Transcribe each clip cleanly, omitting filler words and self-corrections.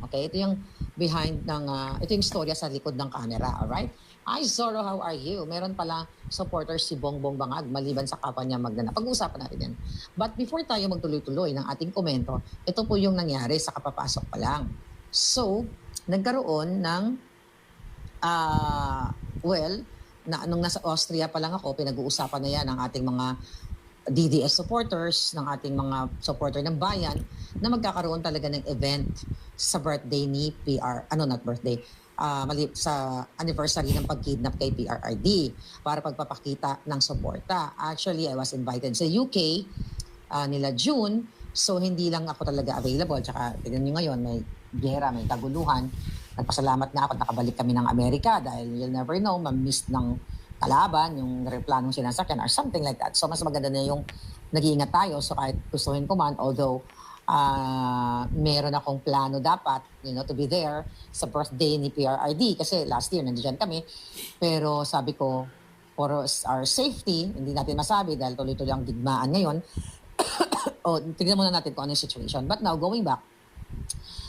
Okay, ito yung ito yung storya sa likod ng camera, alright? Hi Zorro, how are you? Meron pala supporters si Bongbong Bangag maliban sa kapwa niya magnanap. Pag-uusapan natin yan. But before tayo magtuloy-tuloy ng ating komento, ito po yung nangyari sa kapapasok pa lang. So, nagkaroon ng nung nasa Austria pa lang ako, pinag-uusapan na yan ng ating mga DDS supporters, ng ating mga supporter ng bayan, na magkakaroon talaga ng event sa birthday ni sa anniversary ng pagkidnap kay PRRD para pagpapakita ng suporta. Actually, I was invited sa UK nila June, so hindi lang ako talaga available. Tsaka tignan nyo ngayon, may gera, may kaguluhan. Nagpasalamat na ako, nakabalik kami ng Amerika dahil you'll never know, ma-miss ng kalaban, yung replanong sinasakyan or something like that. So mas maganda na yung nag-iingat tayo. So kahit gustuhin ko man, although meron akong plano dapat, to be there sa birthday ni PRRD kasi last year nandiyan kami. Pero sabi ko, for our safety, hindi natin masabi dahil tuloy-tuloy ang digmaan ngayon. Tignan muna natin kung ano yung situation. But now, going back,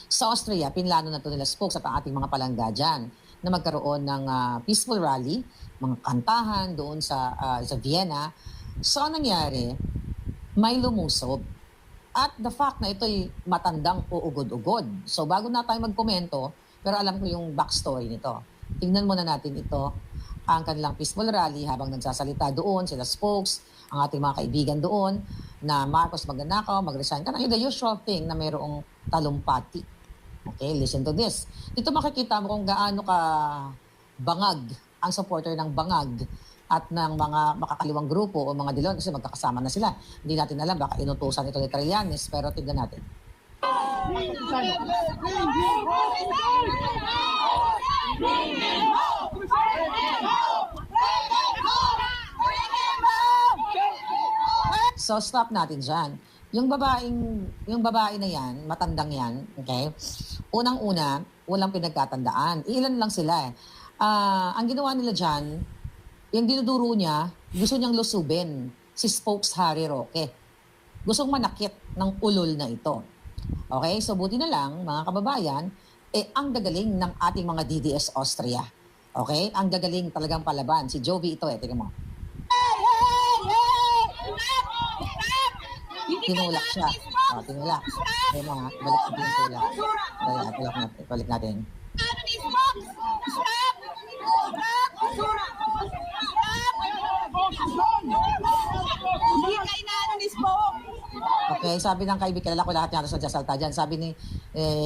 sa Austria, pinlano na ito nila spokes at ang ating mga palangga dyan na magkaroon ng peaceful rally, mga kantahan doon sa Vienna. So, anong nangyari? May lumusob. At the fact na ito'y matandang uugod-ugod. So, bago na tayo magkomento, pero alam ko yung backstory nito. Tingnan muna natin ito, ang kanilang peaceful rally habang nagsasalita doon, sila spokes, ang ating mga kaibigan doon, na Marcos magnanakaw, mag-resign ka na. The usual thing na mayroong talumpati. Okay, listen to this. Dito makikita mo kung gaano ka bangag ang supporter ng bangag at ng mga makakaliwang grupo o mga dilon kasi magkakasama na sila. Hindi natin alam, baka inutusan ito ni Trillanes, pero tignan natin. So stop natin dyan. Yung babae na yan, matandang yan, okay? Unang-una, walang pinagkatandaan. Ilan lang sila eh. Ang ginawa nila dyan, yung dinuduro niya, gusto niyang lusubin si Spokes Harry Roque. Gustong manakit ng ulol na ito. Okay? So buti na lang, mga kababayan, ang gagaling ng ating mga DDS Austria. Okay? Ang gagaling talagang palaban. Si Jovi ito tingnan mo. Tinulak siya. Tinulak. Ayun mga, balik natin yung tulak. Balik natin. Okay, sabi ng kaibigan, kilala ko lahat yan sa salta dyan. Sabi ni